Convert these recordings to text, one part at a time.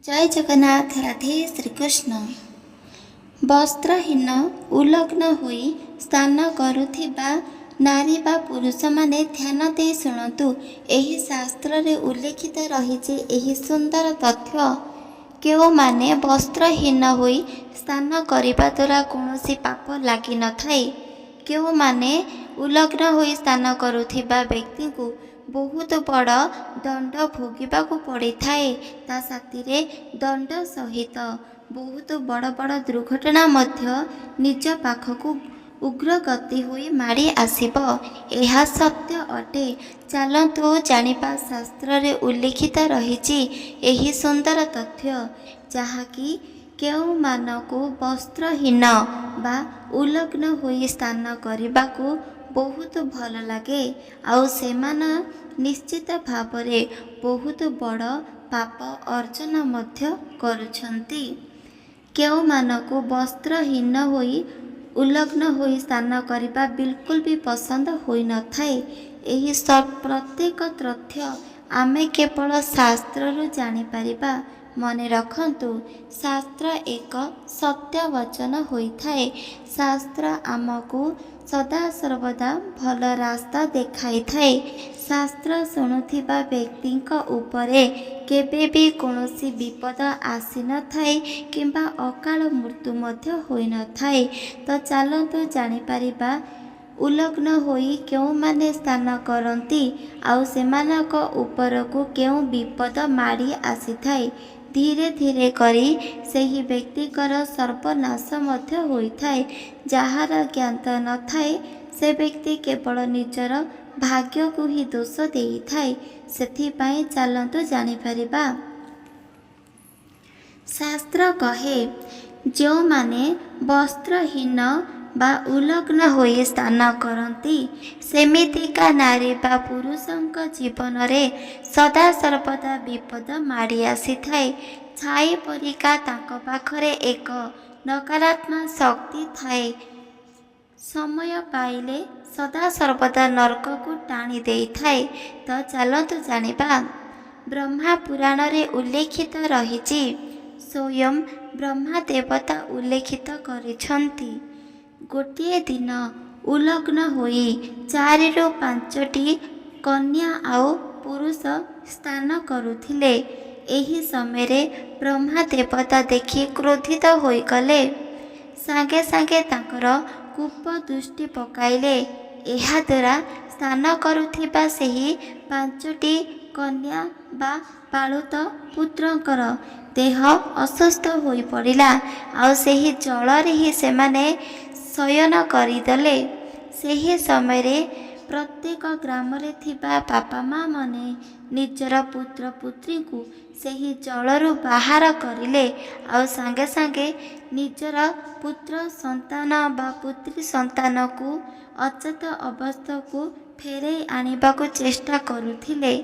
जय जगन्नाथ। राधे श्रीकृष्ण। वस्त्रहीन उलग्न होई स्नान करुथिबा नारी बा पुरुष माने ध्यान दे शुणु। एही शास्त्र रे उल्लेखित रही एही सुंदर तथ्य। केउ माने वस्त्रहीन होई स्नान करिबा द्वारा कौनसी पाप लागी न थाए। केउ माने उलग्न होई स्नान करुथिबा व्यक्ति को बहुत बड़ दंड भोगिबाकू पड़ी थाए। ता साथीरे दंड सहित बहुत बड़ बड़ दुर्घटना मध्य निज पाखकू उग्र गति होई माड़ी आसिब। यह सत्य अटे। चलतु जानिबा शास्त्र रे उल्लेखित रही एही सुंदर तथ्य, जहाँकि केउ मानकू वस्त्रहीन बा उलग्न होई स्नान करने बहुत भल लगे। आउ सेमाना निश्चित भावरे बहुत बड़ पाप अर्जन मध्य करुछंती। केउ मानकू वस्त्रहीन होई उलग्न होई स्नान करने बिल्कुल भी पसंद होई न थाए। एही प्रत्येक तथ्य आमे केवल शास्त्ररू जानी परिबा। मने रखंतु, शास्त्र एक सत्य वचन होई थाए। शास्त्र आमको सदा सर्वदा भल रास्ता देखाई थाए। शास्त्र शुणुथिबा व्यक्तिंक उपरे केबे भी कौनसी विपद आसी न थाए किंबा अकाल मृत्यु मध्य होई न थाए। तो चलतु जानी परिबा उलग्न होई केउ माने स्नान करती आउ सेमानक उपरकू केउ विपद माड़ी आसी थाए। धीरे धीरे करी सही व्यक्तिकर सर्वनाश मध्य होई थाए। जहार ज्ञान न थाए से व्यक्ति केवल निजर भाग्य को ही दोष देई थाए। सेथिपाई चलंतु जानी परिबा। शास्त्र कहे, जो माने वस्त्रहीन बा उलग्न होई स्नान करती सेमितिका नारी बा पुरुषंक जीवन रे सदा सर्वदा विपद माड़ी आसी थाए। छाई परिका तांको पाखरे एक नकारात्मक शक्ति थाए। समय पाइले सदा सर्वदा नरक को टाणी देई थाए। तो चलतु जानिबा। ब्रह्मा पुराण रे उल्लेखित रही स्वयं ब्रह्मा देवता उल्लेखित करिछंती। गोटे दिन उलग्न होई 4 ରୁ 5ଟି कन्या आउ पुरुष स्नान करुथिले। एही समय रे ब्रह्मा देवता देखि क्रोधित होई गले। सांगे सांगे तांकर कूप दृष्टि पकाइले। एहा द्वारा स्नान करुथिबा सेही 5ଟି कन्या बा पाळुत पुत्रंकर देह असुस्थ होई पड़िला। आउ सेही जल रे ही सेमाने शयन करिदले। सेही समय रे प्रत्येक ग्राम रे थिबा बापा माँ मने निजर पुत्र पुत्री को सेही जलरू बाहर करिले। आउ सांगे सांगे निजर पुत्र संतान बा पुत्री संतान को अचेत अवस्था को फेरे आनिबा को चेष्टा करुथिले।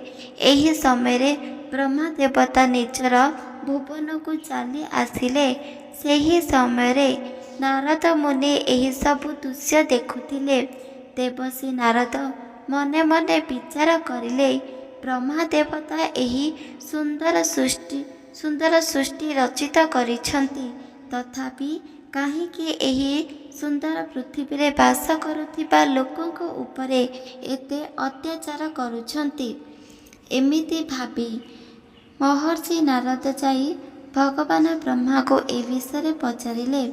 एही समय रे ब्रह्मा देवता निजर भुवन को चली आसिले। सेही समय रे नारद मुनि एही सब दृश्य देखुथिले। देवसी नारद मने मने विचार करिले, ब्रह्मा देवता एही सुंदर सृष्टि रचित करिछंती, तथापि काहेकि एही सुंदर पृथ्वी रे वास करुथिबा लोकंक उपरे एते अत्याचार करुछंती। एमिति भाबी महर्षि नारद जाई भगवान ब्रह्मा को ए विषय पचारिले।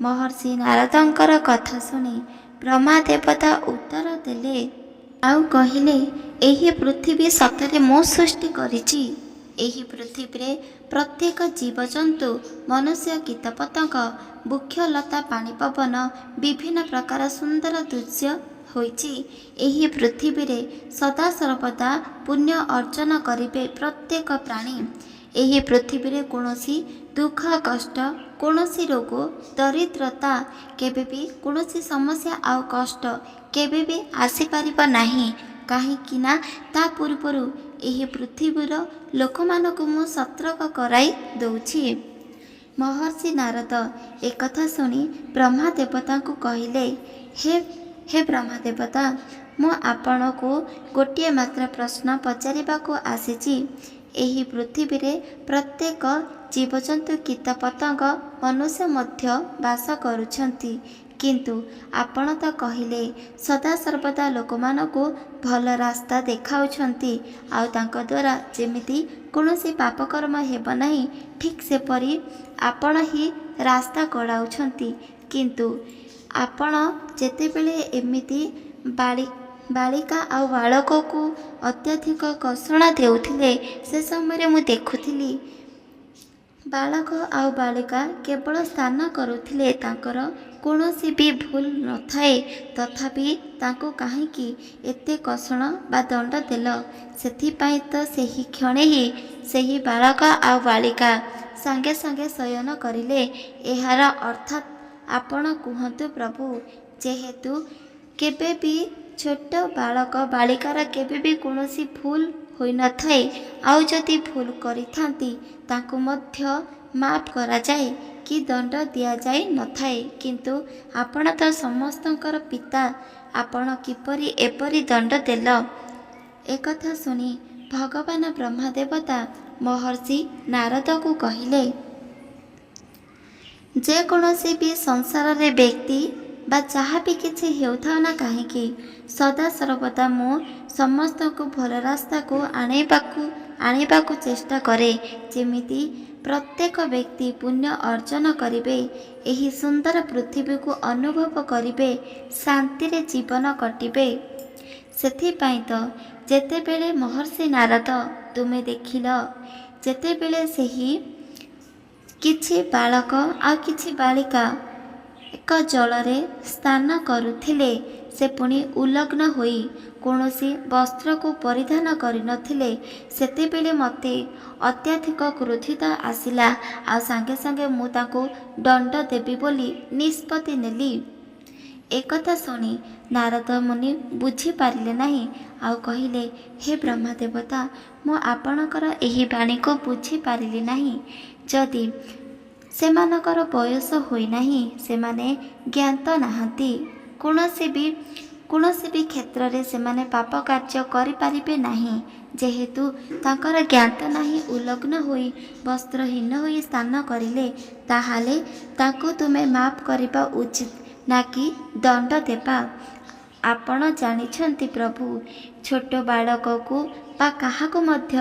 महर्षि नारदंकर कथा सुनी ब्रह्मा देवता उत्तर देले आउ कहिले, एही पृथ्वी सतरे मो सृष्टि करिछि। एही पृथ्वी रे प्रत्येक जीवजंतु मनुष्य कीटपतंग वृक्षलता पानी पवन विभिन्न प्रकार सुंदर दृश्य होइछि। एही पृथ्वी रे सदा सर्वदा पुण्य अर्जन करिवे प्रत्येक प्राणी। एही पृथ्वी रे कौनसी दुख कष्ट कौनसी रोग दरिद्रता केबे भी कौनसी समस्या आउ कष्ट केबे भी आसी परिबा नाही। काहेकि ना ता पूर्वरु एही पृथ्वीर लोकमानकु मु सतर्क कराई दउछि। महर्षि नारद एकथा सुनी ब्रह्मा देवता को कहिले, हे ब्रह्मा देवता, मु आपण को गोटे मात्र प्रश्न पचारिबा को आसीछि। ଏହି ପୃଥିବୀରେ ପ୍ରତ୍ୟେକ ଜୀବଜନ୍ତୁ କୀଟପତଙ୍ଗ ମନୁଷ୍ୟ ମଧ୍ୟ ବାସ କରୁଛନ୍ତି। କିନ୍ତୁ ଆପଣ ତ କହିଲେ ସଦାସର୍ବଦା ଲୋକମାନଙ୍କୁ ଭଲ ରାସ୍ତା ଦେଖାଉଛନ୍ତି, ଆଉ ତାଙ୍କ ଦ୍ୱାରା ଯେମିତି କୌଣସି ପାପକର୍ମ ହେବ ନାହିଁ, ଠିକ୍ ସେପରି ଆପଣ ହିଁ ରାସ୍ତା କଢ଼ାଉଛନ୍ତି। କିନ୍ତୁ ଆପଣ ଯେତେବେଳେ ଏମିତି ବାଳିକା ଆଉ ବାଳକକୁ ଅତ୍ୟଧିକ କଷଣା ଦେଉଥିଲେ, ସେ ସମୟରେ ମୁଁ ଦେଖୁଥିଲି ବାଳକ ଆଉ ବାଳିକା କେବଳ ସ୍ନାନ କରୁଥିଲେ, ତାଙ୍କର କୌଣସି ବି ଭୁଲ ନଥାଏ। ତଥାପି ତାଙ୍କୁ କାହିଁକି ଏତେ କଷଣ ବା ଦଣ୍ଡ ଦେଲ? ସେଥିପାଇଁ ତ ସେହି କ୍ଷଣେ ହିଁ ସେହି ବାଳକ ଆଉ ବାଳିକା ସାଙ୍ଗେ ସାଙ୍ଗେ ଶୟନ କରିଲେ। ଏହାର ଅର୍ଥାତ୍ ଆପଣ କୁହନ୍ତୁ ପ୍ରଭୁ, ଯେହେତୁ କେବେ ବି ଛୋଟ ବାଳକ ବାଳିକାର କେବେ ବି କୌଣସି ଭୁଲ ହୋଇନଥାଏ, ଆଉ ଯଦି ଭୁଲ କରିଥାନ୍ତି ତାଙ୍କୁ ମଧ୍ୟ ମାଫ କରାଯାଏ କି ଦଣ୍ଡ ଦିଆଯାଇ ନଥାଏ। କିନ୍ତୁ ଆପଣ ତ ସମସ୍ତଙ୍କର ପିତା, ଆପଣ କିପରି ଏପରି ଦଣ୍ଡ ଦେଲ? ଏକଥା ଶୁଣି ଭଗବାନ ବ୍ରହ୍ମଦେବତା ମହର୍ଷି ନାରଦକୁ କହିଲେ, ଯେକୌଣସି ବି ସଂସାରରେ ବ୍ୟକ୍ତି ବା ଯାହା ବି କିଛି ହେଉଥାଉ ନା କାହିଁକି, ସଦାସର୍ବଦା ମୁଁ ସମସ୍ତଙ୍କୁ ଭଲ ରାସ୍ତାକୁ ଆଣିବାକୁ ଚେଷ୍ଟା କରେ, ଯେମିତି ପ୍ରତ୍ୟେକ ବ୍ୟକ୍ତି ପୁଣ୍ୟ ଅର୍ଜନ କରିବେ, ଏହି ସୁନ୍ଦର ପୃଥିବୀକୁ ଅନୁଭବ କରିବେ, ଶାନ୍ତିରେ ଜୀବନ କଟିବେ। ସେଥିପାଇଁ ତ ଯେତେବେଳେ ମହର୍ଷି ନାରଦ ତୁମେ ଦେଖିଲ, ଯେତେବେଳେ ସେହି କିଛି ବାଳକ ଆଉ କିଛି ବାଳିକା ଏକ ଜଳରେ ସ୍ନାନ କରୁଥିଲେ, ସେ ପୁଣି ଉଲଗ୍ନ ହୋଇ କୌଣସି ବସ୍ତ୍ରକୁ ପରିଧାନ କରିନଥିଲେ, ସେତେବେଳେ ମୋତେ ଅତ୍ୟଧିକ କ୍ରୋଧିତ ଆସିଲା, ଆଉ ସାଙ୍ଗେ ସାଙ୍ଗେ ମୁଁ ତାଙ୍କୁ ଦଣ୍ଡ ଦେବି ବୋଲି ନିଷ୍ପତ୍ତି ନେଲି। ଏକଥା ଶୁଣି ନାରଦ ମୁନି ବୁଝିପାରିଲେ ନାହିଁ, ଆଉ କହିଲେ, ହେ ବ୍ରହ୍ମଦେବତା, ମୁଁ ଆପଣଙ୍କର ଏହି ବାଣୀକୁ ବୁଝିପାରିଲି ନାହିଁ। ଯଦି ସେମାନଙ୍କର ବୟସ ହୋଇନାହିଁ, ସେମାନେ ଜ୍ଞାତ ନାହାନ୍ତି, କୌଣସି ବି କ୍ଷେତ୍ରରେ ସେମାନେ ପାପ କାର୍ଯ୍ୟ କରିପାରିବେ ନାହିଁ। ଯେହେତୁ ତାଙ୍କର ଜ୍ଞାତ ନାହିଁ, ଉଲଗ୍ନ ହୋଇ ବସ୍ତ୍ରହୀନ ହୋଇ ସ୍ନାନ କରିଲେ, ତାହେଲେ ତାଙ୍କୁ ତୁମେ ମାଫ କରିବା ଉଚିତ ନା କି ଦଣ୍ଡ ଦେବା? ଆପଣ ଜାଣିଛନ୍ତି ପ୍ରଭୁ, ଛୋଟ ବାଳକକୁ ବା କାହାକୁ ମଧ୍ୟ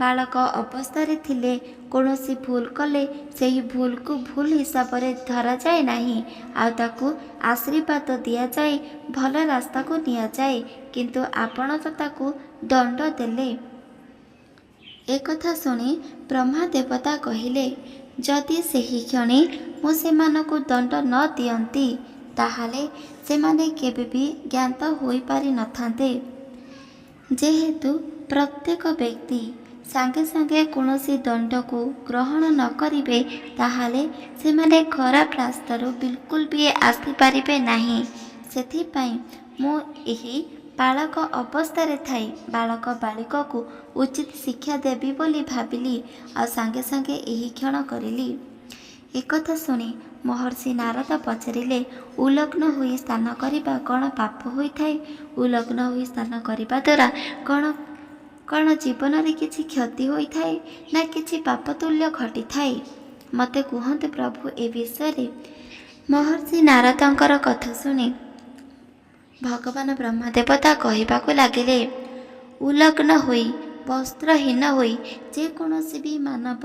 ବାଳକ ଅବସ୍ଥାରେ ଥିଲେ କୌଣସି ଭୁଲ କଲେ ସେହି ଭୁଲକୁ ଭୁଲ ହିସାବରେ ଧରାଯାଏ ନାହିଁ, ଆଉ ତାକୁ ଆଶୀର୍ବାଦ ଦିଆଯାଏ, ଭଲ ରାସ୍ତାକୁ ନିଆଯାଏ। କିନ୍ତୁ ଆପଣ ତ ତାକୁ ଦଣ୍ଡ ଦେଲେ। ଏକଥା ଶୁଣି ବ୍ରହ୍ମଦେବତା କହିଲେ, ଯଦି ସେହି କ୍ଷଣି ମୁଁ ସେମାନଙ୍କୁ ଦଣ୍ଡ ନ ଦିଅନ୍ତି, ତାହେଲେ ସେମାନେ କେବେ ବି ଜ୍ଞାତ ହୋଇପାରିନଥାନ୍ତେ। ଯେହେତୁ ପ୍ରତ୍ୟେକ ବ୍ୟକ୍ତି ସାଙ୍ଗେ ସାଙ୍ଗେ କୌଣସି ଦଣ୍ଡକୁ ଗ୍ରହଣ ନ କରିବେ, ତାହେଲେ ସେମାନେ ଖରାପ ରାସ୍ତାରୁ ବିଲକୁଲ ବି ଆସିପାରିବେ ନାହିଁ। ସେଥିପାଇଁ ମୁଁ ଏହି ବାଳକ ଅବସ୍ଥାରେ ଥାଇ ବାଳକ ବାଳିକାକୁ ଉଚିତ ଶିକ୍ଷା ଦେବି ବୋଲି ଭାବିଲି, ଆଉ ସାଙ୍ଗେ ସାଙ୍ଗେ ଏହି କ୍ଷଣ କରିଲି। ଏକଥା ଶୁଣି ମହର୍ଷି ନାରଦ ପଚାରିଲେ, ଉଲଗ୍ନ ହୋଇ ସ୍ନାନ କରିବା କ'ଣ ପାପ ହୋଇଥାଏ? ଉଲଗ୍ନ ହୋଇ ସ୍ନାନ କରିବା ଦ୍ୱାରା କ'ଣ ଜୀବନରେ କିଛି କ୍ଷତି ହୋଇଥାଏ ନା କିଛି ପାପତୁଲ୍ୟ ଘଟିଥାଏ? ମୋତେ କୁହନ୍ତୁ ପ୍ରଭୁ ଏ ବିଷୟରେ। ମହର୍ଷି ନାରଦଙ୍କର କଥା ଶୁଣି ଭଗବାନ ବ୍ରହ୍ମଦେବତା କହିବାକୁ ଲାଗିଲେ, ଉଲଗ୍ନ ହୋଇ ବସ୍ତ୍ରହୀନ ହୋଇ ଯେକୌଣସି ବି ମାନବ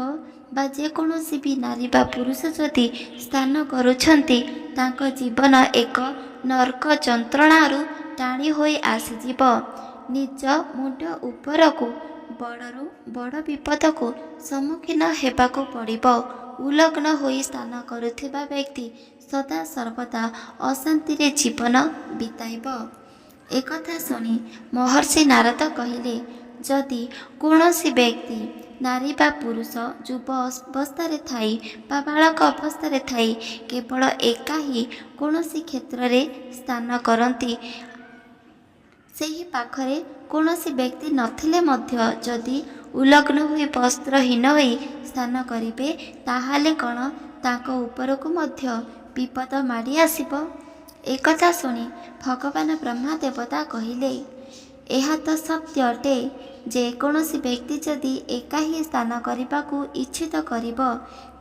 ବା ଯେକୌଣସି ବି ନାରୀ ବା ପୁରୁଷ ଯଦି ସ୍ନାନ କରୁଛନ୍ତି, ତାଙ୍କ ଜୀବନ ଏକ ନର୍କ ଯନ୍ତ୍ରଣାରୁ ଟାଣି ହୋଇ ଆସିଯିବ। ନିଜ ମୁଣ୍ଡ ଉପରକୁ ବଡ଼ରୁ ବଡ଼ ବିପଦକୁ ସମ୍ମୁଖୀନ ହେବାକୁ ପଡ଼ିବ। ଉଲଗ୍ନ ହୋଇ ସ୍ନାନ କରୁଥିବା ବ୍ୟକ୍ତି ସଦା ସର୍ବଦା ଅଶାନ୍ତିରେ ଜୀବନ ବିତାଇବ। ଏକଥା ଶୁଣି ମହର୍ଷି ନାରଦ କହିଲେ, ଯଦି କୌଣସି ବ୍ୟକ୍ତି ନାରୀ ବା ପୁରୁଷ ଯୁବ ଅବସ୍ଥାରେ ଥାଇ ବା ବାଳକ ଅବସ୍ଥାରେ ଥାଇ କେବଳ ଏକା ହିଁ କୌଣସି କ୍ଷେତ୍ରରେ ସ୍ନାନ କରନ୍ତି, ସେହି ପାଖରେ କୌଣସି ବ୍ୟକ୍ତି ନଥିଲେ ମଧ୍ୟ ଯଦି ଉଲଗ୍ନ ହୋଇ ବସ୍ତ୍ରହୀନ ହୋଇ ସ୍ନାନ କରିବେ, ତାହେଲେ କ'ଣ ତାଙ୍କ ଉପରକୁ ମଧ୍ୟ ବିପଦ ମାଡ଼ି ଆସିବ? ଏକଥା ଶୁଣି ଭଗବାନ ବ୍ରହ୍ମଦେବତା କହିଲେ, ଏହା ତ ସତ୍ୟ ଅଟେ। ଯେକୌଣସି ବ୍ୟକ୍ତି ଯଦି ଏକା ହିଁ ସ୍ନାନ କରିବାକୁ ଇଚ୍ଛିତ କରିବ,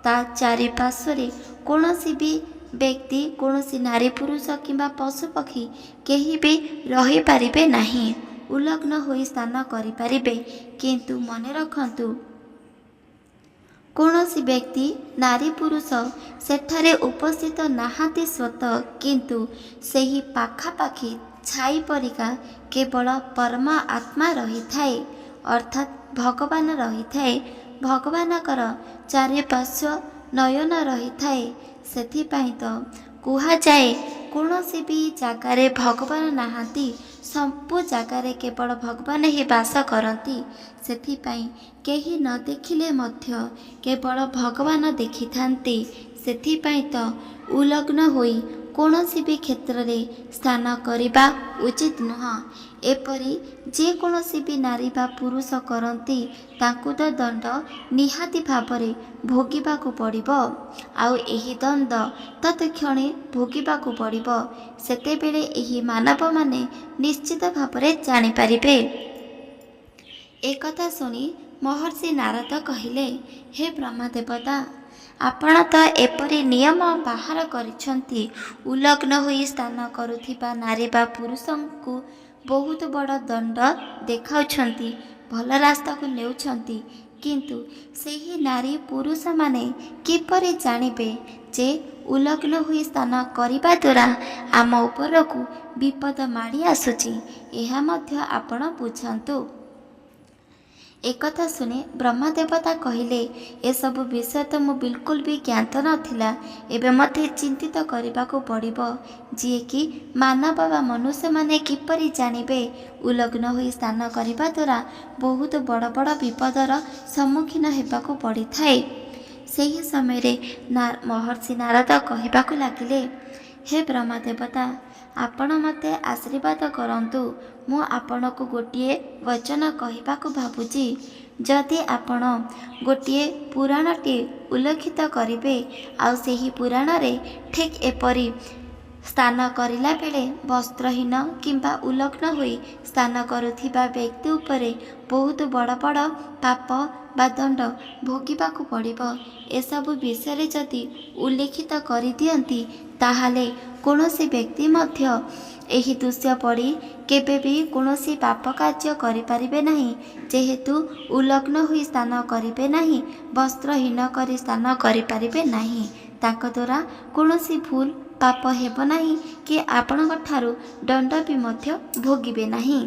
ତା ଚାରିପାର୍ଶ୍ୱରେ କୌଣସି ବି ବ୍ୟକ୍ତି, କୌଣସି ନାରୀ ପୁରୁଷ କିମ୍ବା ପଶୁପକ୍ଷୀ କେହି ବି ରହିପାରିବେ ନାହିଁ। ଉଲଗ୍ନ ହୋଇ ସ୍ନାନ କରିପାରିବେ। କିନ୍ତୁ ମନେ ରଖନ୍ତୁ, କୌଣସି ବ୍ୟକ୍ତି, ନାରୀ ପୁରୁଷ ସେଠାରେ ଉପସ୍ଥିତ ନାହାନ୍ତି ସତ, କିନ୍ତୁ ସେହି ପାଖାପାଖି ଛାଇ ପରିକା କେବଳ ପରମ ଆତ୍ମା ରହିଥାଏ, ଅର୍ଥାତ୍ ଭଗବାନ ରହିଥାଏ। ଭଗବାନଙ୍କର ଚାରିପାର୍ଶ୍ୱ ନୟନ ରହିଥାଏ। ସେଥିପାଇଁ ତ କୁହାଯାଏ, କୌଣସି ବି ଜାଗାରେ ଭଗବାନ ନାହାନ୍ତି, ସବୁ ଜାଗାରେ କେବଳ ଭଗବାନ ହିଁ ବାସ କରନ୍ତି। ସେଥିପାଇଁ କେହି ନ ଦେଖିଲେ ମଧ୍ୟ କେବଳ ଭଗବାନ ଦେଖିଥାନ୍ତି। ସେଥିପାଇଁ ତ ଉଲଗ୍ନ ହୋଇ କୌଣସି ବି କ୍ଷେତ୍ରରେ ସ୍ନାନ କରିବା ଉଚିତ ନୁହଁ। ଏପରି ଯେକୌଣସି ବି ନାରୀ ବା ପୁରୁଷ କରନ୍ତି, ତାଙ୍କୁ ତ ଦଣ୍ଡ ନିହାତି ଭାବରେ ଭୋଗିବାକୁ ପଡ଼ିବ। ଆଉ ଏହି ଦଣ୍ଡ ତତ୍କ୍ଷଣେ ଭୋଗିବାକୁ ପଡ଼ିବ। ସେତେବେଳେ ଏହି ମାନବମାନେ ନିଶ୍ଚିତ ଭାବରେ ଜାଣିପାରିବେ। ଏକଥା ଶୁଣି ମହର୍ଷି ନାରଦ କହିଲେ, ହେ ବ୍ରହ୍ମଦେବତା, ଆପଣ ତ ଏପରି ନିୟମ ବାହାର କରିଛନ୍ତି, ଉଲଗ୍ନ ହୋଇ ସ୍ନାନ କରୁଥିବା ନାରୀ ବା ପୁରୁଷଙ୍କୁ ବହୁତ ବଡ଼ ଦଣ୍ଡ ଦେଖାଉଛନ୍ତି, ଭଲ ରାସ୍ତାକୁ ନେଉଛନ୍ତି। କିନ୍ତୁ ସେହି ନାରୀ ପୁରୁଷମାନେ କିପରି ଜାଣିବେ ଯେ ଉଲଗ୍ନ ହୋଇ ସ୍ନାନ କରିବା ଦ୍ୱାରା ଆମ ଉପରକୁ ବିପଦ ମାଡ଼ି ଆସୁଛି? ଏହା ମଧ୍ୟ ଆପଣ ବୁଝନ୍ତୁ। ଏକଥା ଶୁଣି ବ୍ରହ୍ମଦେବତା କହିଲେ, ଏସବୁ ବିଷୟ ତ ମୁଁ ବିଲକୁଲ ବି ଜ୍ଞାତ ନଥିଲା। ଏବେ ମୋତେ ଚିନ୍ତିତ କରିବାକୁ ପଡ଼ିବ, ଯିଏକି ମାନବ ବା ମନୁଷ୍ୟମାନେ କିପରି ଜାଣିବେ ଉଲଗ୍ନ ହୋଇ ସ୍ନାନ କରିବା ଦ୍ୱାରା ବହୁତ ବଡ଼ ବଡ଼ ବିପଦର ସମ୍ମୁଖୀନ ହେବାକୁ ପଡ଼ିଥାଏ। ସେହି ସମୟରେ ମହର୍ଷି ନାରଦ କହିବାକୁ ଲାଗିଲେ, ହେ ବ୍ରହ୍ମଦେବତା, ଆପଣ ମୋତେ ଆଶୀର୍ବାଦ କରନ୍ତୁ। ମୁଁ ଆପଣଙ୍କୁ ଗୋଟିଏ ବଚନ କହିବାକୁ ଭାବୁଛି। ଯଦି ଆପଣ ଗୋଟିଏ ପୁରାଣଟିଏ ଉଲ୍ଲେଖିତ କରିବେ, ଆଉ ସେହି ପୁରାଣରେ ଠିକ୍ ଏପରି ସ୍ନାନ କରିଲା ବେଳେ ବସ୍ତ୍ରହୀନ କିମ୍ବା ଉଲଗ୍ନ ହୋଇ ସ୍ନାନ କରୁଥିବା ବ୍ୟକ୍ତି ଉପରେ ବହୁତ ବଡ଼ ବଡ଼ ପାପ ବା ଦଣ୍ଡ ଭୋଗିବାକୁ ପଡ଼ିବ, ଏସବୁ ବିଷୟରେ ଯଦି ଉଲ୍ଲେଖିତ କରିଦିଅନ୍ତି, ତାହେଲେ କୌଣସି ବ୍ୟକ୍ତି ମଧ୍ୟ ଏହି ଦୃଶ୍ୟ ପଢ଼ି କେବେ ବି କୌଣସି ପାପ କାର୍ଯ୍ୟ କରିପାରିବେ ନାହିଁ। ଯେହେତୁ ଉଲଗ୍ନ ହୋଇ ସ୍ନାନ କରିବେ ନାହିଁ, ବସ୍ତ୍ରହୀନ କରି ସ୍ନାନ କରିପାରିବେ ନାହିଁ, ତାଙ୍କ ଦ୍ୱାରା କୌଣସି ଭୁଲ ପାପ ହେବ ନାହିଁ କି ଆପଣଙ୍କ ଠାରୁ ଦଣ୍ଡ ବି ମଧ୍ୟ ଭୋଗିବେ ନାହିଁ।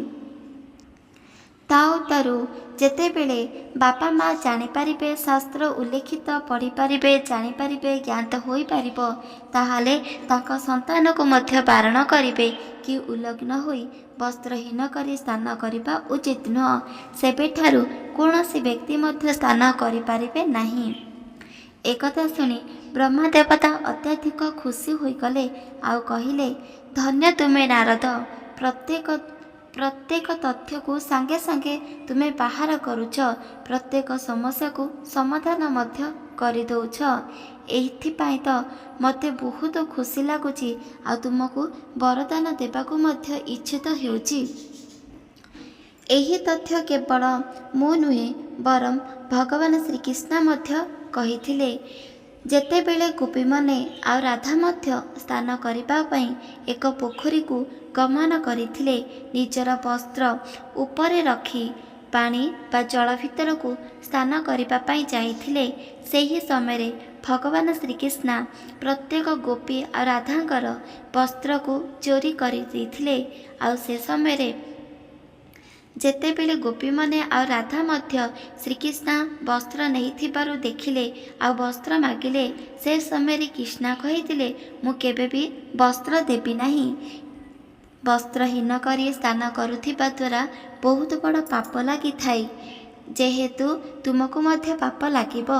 ତାରୁ ଯେତେବେଳେ ବାପା ମା ଜାଣିପାରିବେ, ଶାସ୍ତ୍ର ଉଲ୍ଲେଖିତ ପଢ଼ିପାରିବେ, ଜାଣିପାରିବେ, ଜ୍ଞାତ ହୋଇପାରିବ, ତାହେଲେ ତାଙ୍କ ସନ୍ତାନକୁ ମଧ୍ୟ ବାରଣ କରିବେ କି ଉଲଗ୍ନ ହୋଇ ବସ୍ତ୍ରହୀନ କରି ସ୍ନାନ କରିବା ଉଚିତ ନୁହଁ। ସେବେଠାରୁ କୌଣସି ବ୍ୟକ୍ତି ମଧ୍ୟ ସ୍ନାନ କରିପାରିବେ ନାହିଁ। ଏକଥା ଶୁଣି ବ୍ରହ୍ମଦେବତା ଅତ୍ୟଧିକ ଖୁସି ହୋଇଗଲେ ଆଉ କହିଲେ, ଧନ୍ୟ ତୁମେ ନାରଦ, ପ୍ରତ୍ୟେକ ତଥ୍ୟକୁ ସାଙ୍ଗେ ସାଙ୍ଗେ ତୁମେ ବାହାର କରୁଛ, ପ୍ରତ୍ୟେକ ସମସ୍ୟାକୁ ସମାଧାନ ମଧ୍ୟ କରିଦେଉଛ। ଏଥିପାଇଁ ତ ମୋତେ ବହୁତ ଖୁସି ଲାଗୁଛି, ଆଉ ତୁମକୁ ବରଦାନ ଦେବାକୁ ମଧ୍ୟ ଇଚ୍ଛିତ ହେଉଛି। ଏହି ତଥ୍ୟ କେବଳ ମୁଁ ନୁହେଁ, ବରଂ ଭଗବାନ ଶ୍ରୀକୃଷ୍ଣ ମଧ୍ୟ କହିଥିଲେ। ଯେତେବେଳେ ଗୋପୀମାନେ ଆଉ ରାଧା ମଧ୍ୟ ସ୍ନାନ କରିବା ପାଇଁ ଏକ ପୋଖରୀକୁ ଗମନ କରିଥିଲେ, ନିଜର ବସ୍ତ୍ର ଉପରେ ରଖି ପାଣି ବା ଜଳ ଭିତରକୁ ସ୍ନାନ କରିବା ପାଇଁ ଯାଇଥିଲେ, ସେହି ସମୟରେ ଭଗବାନ ଶ୍ରୀକୃଷ୍ଣ ପ୍ରତ୍ୟେକ ଗୋପୀ ଆଉ ରାଧାଙ୍କର ବସ୍ତ୍ରକୁ ଚୋରି କରିଦେଇଥିଲେ। ଆଉ ସେ ସମୟରେ ଯେତେବେଳେ ଗୋପୀମାନେ ଆଉ ରାଧା ମଧ୍ୟ ଶ୍ରୀକୃଷ୍ଣ ବସ୍ତ୍ର ନେଇଥିବାରୁ ଦେଖିଲେ ଆଉ ବସ୍ତ୍ର ମାଗିଲେ, ସେ ସମୟରେ କୃଷ୍ଣ କହିଥିଲେ, ମୁଁ କେବେ ବି ବସ୍ତ୍ର ଦେବି ନାହିଁ। ବସ୍ତ୍ରହୀନ କରି ସ୍ନାନ କରୁଥିବା ଦ୍ୱାରା ବହୁତ ବଡ଼ ପାପ ଲାଗିଥାଏ। ଯେହେତୁ ତୁମକୁ ମଧ୍ୟ ପାପ ଲାଗିବ।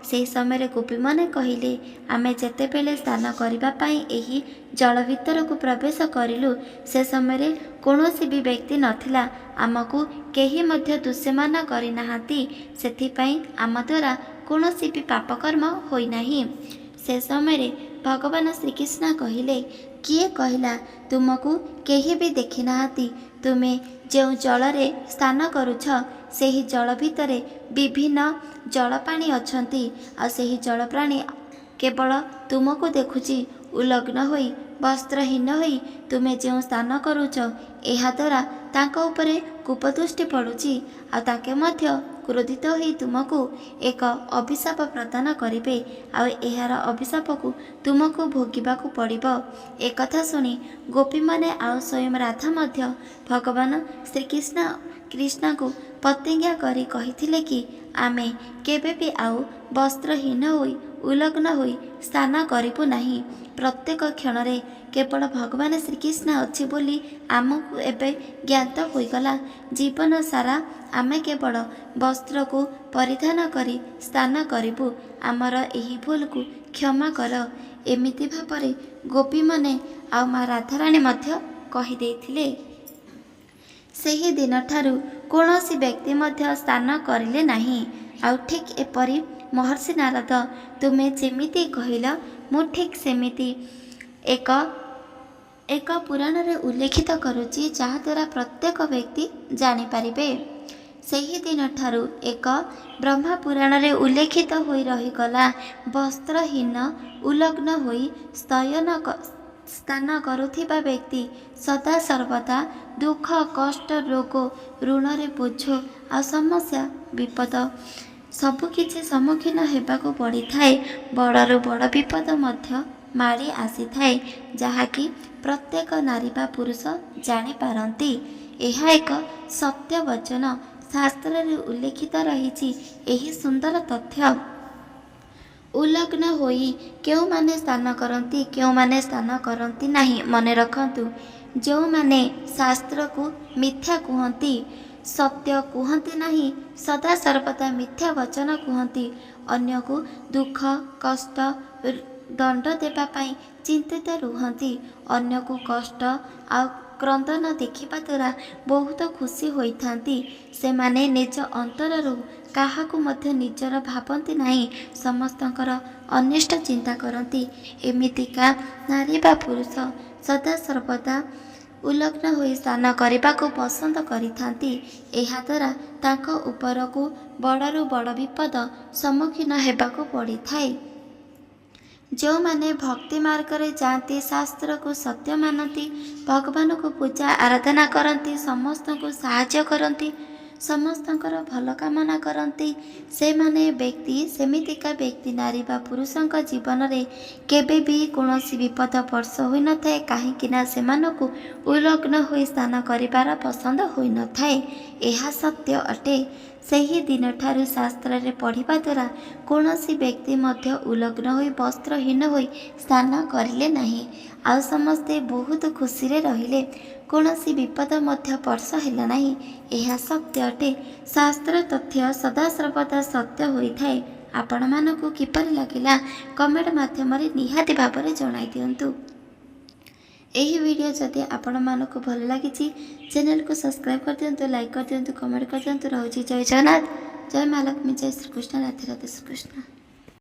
ସେହି ସମୟରେ ଗୋପୀମାନେ କହିଲେ, ଆମେ ଯେତେବେଳେ ସ୍ନାନ କରିବା ପାଇଁ ଏହି ଜଳ ଭିତରକୁ ପ୍ରବେଶ କରିଲୁ, ସେ ସମୟରେ କୌଣସି ବି ବ୍ୟକ୍ତି ନଥିଲା, ଆମକୁ କେହି ମଧ୍ୟ ଦୃଶ୍ୟମାନ କରିନାହାନ୍ତି, ସେଥିପାଇଁ ଆମ ଦ୍ୱାରା କୌଣସି ବି ପାପକର୍ମ ହୋଇନାହିଁ। ସେ ସମୟରେ ଭଗବାନ ଶ୍ରୀକୃଷ୍ଣ କହିଲେ, କିଏ କହିଲା ତୁମକୁ କେହି ବି ଦେଖିନାହାନ୍ତି? ତୁମେ ଯେଉଁ ଜଳରେ ସ୍ନାନ କରୁଛ, ସେହି ଜଳ ଭିତରେ ବିଭିନ୍ନ ଜଳପ୍ରାଣୀ ଅଛନ୍ତି। ଆଉ ସେହି ଜଳପ୍ରାଣୀ କେବଳ ତୁମକୁ ଦେଖୁଛି। ଉଲଗ୍ନ ହୋଇ ବସ୍ତ୍ରହୀନ ହୋଇ ତୁମେ ଯେଉଁ ସ୍ନାନ କରୁଛ, ଏହାଦ୍ୱାରା ତାଙ୍କ ଉପରେ କୁପଦୃଷ୍ଟି ପଡ଼ୁଛି। ଆଉ ତାଙ୍କେ ମଧ୍ୟ କ୍ରୋଧିତ ହୋଇ ତୁମକୁ ଏକ ଅଭିଶାପ ପ୍ରଦାନ କରିବେ। ଆଉ ଏହାର ଅଭିଶାପକୁ ତୁମକୁ ଭୋଗିବାକୁ ପଡ଼ିବ। ଏକଥା ଶୁଣି ଗୋପୀମାନେ ଆଉ ସ୍ୱୟଂ ରାଧା ମଧ୍ୟ ଭଗବାନ କୃଷ୍ଣଙ୍କୁ ପ୍ରତିଜ୍ଞା କରି କହିଥିଲେ କି ଆମେ କେବେ ବି ଆଉ ବସ୍ତ୍ରହୀନ ହୋଇ ଉଲଗ୍ନ ହୋଇ ସ୍ନାନ କରିବୁ ନାହିଁ। ପ୍ରତ୍ୟେକ କ୍ଷଣରେ କେବଳ ଭଗବାନ ଶ୍ରୀକୃଷ୍ଣ ଅଛି ବୋଲି ଆମକୁ ଏବେ ଜ୍ଞାତ ହୋଇଗଲା। ଜୀବନ ସାରା ଆମେ କେବଳ ବସ୍ତ୍ରକୁ ପରିଧାନ କରି ସ୍ନାନ କରିବୁ। ଆମର ଏହି ଭୁଲକୁ କ୍ଷମା କର। ଏମିତି ଭାବରେ ଗୋପୀମାନେ ଆଉ ମା ରାଧାରାଣୀ ମଧ୍ୟ କହିଦେଇଥିଲେ। ସେହି ଦିନଠାରୁ କୌଣସି ବ୍ୟକ୍ତି ମଧ୍ୟ ସ୍ନାନ କରିଲେ ନାହିଁ। ଆଉ ଠିକ୍ ଏପରି ମହର୍ଷି ନାରଦ, ତୁମେ ଯେମିତି କହିଲ ମୁଁ ଠିକ୍ ସେମିତି ଏକ ପୁରାଣରେ ଉଲ୍ଲେଖିତ କରୁଛି, ଯାହାଦ୍ୱାରା ପ୍ରତ୍ୟେକ ବ୍ୟକ୍ତି ଜାଣିପାରିବେ। ସେହି ଦିନଠାରୁ ଏକ ବ୍ରହ୍ମା ପୁରାଣରେ ଉଲ୍ଲେଖିତ ହୋଇ ରହିଗଲା, ବସ୍ତ୍ରହୀନ ଉଲଗ୍ନ ହୋଇ ସ୍ନାନ କରୁଥିବା ବ୍ୟକ୍ତି ସଦା ସର୍ବଦା ଦୁଃଖ, କଷ୍ଟ, ରୋଗ, ଋଣରେ ବୋଝ ଆଉ ସମସ୍ୟା, ବିପଦ ସବୁକିଛି ସମ୍ମୁଖୀନ ହେବାକୁ ପଡ଼ିଥାଏ। ବଡ଼ରୁ ବଡ଼ ବିପଦ ମଧ୍ୟ ମାଡ଼ି ଆସିଥାଏ, ଯାହାକି ପ୍ରତ୍ୟେକ ନାରୀ ବା ପୁରୁଷ ଜାଣିପାରନ୍ତି। ଏହା ଏକ ସତ୍ୟ ବଚନ। ଶାସ୍ତ୍ରରେ ଉଲ୍ଲେଖିତ ରହିଛି ଏହି ସୁନ୍ଦର ତଥ୍ୟ। ଉଲଗ୍ନ ହୋଇ କେଉଁମାନେ ସ୍ନାନ କରନ୍ତି, କେଉଁମାନେ ସ୍ନାନ କରନ୍ତି ନାହିଁ। ମନେ ରଖନ୍ତୁ, ଯେଉଁମାନେ ଶାସ୍ତ୍ରକୁ ମିଥ୍ୟା କୁହନ୍ତି, ସତ୍ୟ କୁହନ୍ତି ନାହିଁ, ସଦା ସର୍ବଦା ମିଥ୍ୟା ବଚନ କୁହନ୍ତି, ଅନ୍ୟକୁ ଦୁଃଖ, କଷ୍ଟ, ଦଣ୍ଡ ଦେବା ପାଇଁ ଚିନ୍ତିତ ରୁହନ୍ତି, ଅନ୍ୟକୁ କଷ୍ଟ ଆଉ କ୍ରନ୍ଦନ ଦେଖିବା ଦ୍ୱାରା ବହୁତ ଖୁସି ହୋଇଥାନ୍ତି, ସେମାନେ ନିଜ ଅନ୍ତରରୁ କାହାକୁ ମଧ୍ୟ ନିଜର ଭାବନ୍ତି ନାହିଁ, ସମସ୍ତଙ୍କର ଅନିଷ୍ଟ ଚିନ୍ତା କରନ୍ତି। ଏମିତିକା ନାରୀ ବା ପୁରୁଷ ସଦା ସର୍ବଦା ଉଲଗ୍ନ ହୋଇ ସ୍ନାନ କରିବାକୁ ପସନ୍ଦ କରିଥାନ୍ତି। ଏହାଦ୍ୱାରା ତାଙ୍କ ଉପରକୁ ବଡ଼ରୁ ବଡ଼ ବିପଦ ସମ୍ମୁଖୀନ ହେବାକୁ ପଡ଼ିଥାଏ। ଯେଉଁମାନେ ଭକ୍ତି ମାର୍ଗରେ ଯାଆନ୍ତି, ଶାସ୍ତ୍ରକୁ ସତ୍ୟ ମାନନ୍ତି, ଭଗବାନଙ୍କୁ ପୂଜା ଆରାଧନା କରନ୍ତି, ସମସ୍ତଙ୍କୁ ସାହାଯ୍ୟ କରନ୍ତି, ସମସ୍ତଙ୍କର ଭଲ କାମନା କରନ୍ତି, ସେମିତିକା ବ୍ୟକ୍ତି ନାରୀ ବା ପୁରୁଷଙ୍କ ଜୀବନରେ କେବେ ବି କୌଣସି ବିପଦ ବର୍ଷ ହୋଇନଥାଏ। କାହିଁକି ନା ସେମାନଙ୍କୁ ଉଲଗ୍ନ ହୋଇ ସ୍ନାନ କରିବାର ପସନ୍ଦ ହୋଇନଥାଏ। ଏହା ସତ୍ୟ ଅଟେ। ସେହି ଦିନଠାରୁ ଶାସ୍ତ୍ରରେ ପଢ଼ିବା ଦ୍ୱାରା କୌଣସି ବ୍ୟକ୍ତି ମଧ୍ୟ ଉଲଗ୍ନ ହୋଇ ବସ୍ତ୍ରହୀନ ହୋଇ ସ୍ନାନ କରିଲେ ନାହିଁ। ଆଉ ସମସ୍ତେ ବହୁତ ଖୁସିରେ ରହିଲେ। କୌଣସି ବିପଦ ମଧ୍ୟ ସ୍ପର୍ଶ ହେଲା ନାହିଁ। ଏହା ସତ୍ୟ ଅଟେ। ଶାସ୍ତ୍ର ତଥ୍ୟ ସଦାସର୍ବଦା ସତ୍ୟ ହୋଇଥାଏ। ଆପଣମାନଙ୍କୁ କିପରି ଲାଗିଲା କମେଣ୍ଟ ମାଧ୍ୟମରେ ନିହାତି ଭାବରେ ଜଣାଇ ଦିଅନ୍ତୁ। ଏହି ଭିଡ଼ିଓ ଯଦି ଆପଣମାନଙ୍କୁ ଭଲ ଲାଗିଛି, ଚ୍ୟାନେଲକୁ ସବସ୍କ୍ରାଇବ୍ କରିଦିଅନ୍ତୁ, ଲାଇକ୍ କରିଦିଅନ୍ତୁ, କମେଣ୍ଟ କରିଦିଅନ୍ତୁ। ରହୁଛି ଜୟ ଜଗନ୍ନାଥ, ଜୟ ମା ଲକ୍ଷ୍ମୀ, ଜୟ ଶ୍ରୀକୃଷ୍ଣ, ରାଧେ ରାଧେ ଶ୍ରୀକୃଷ୍ଣ।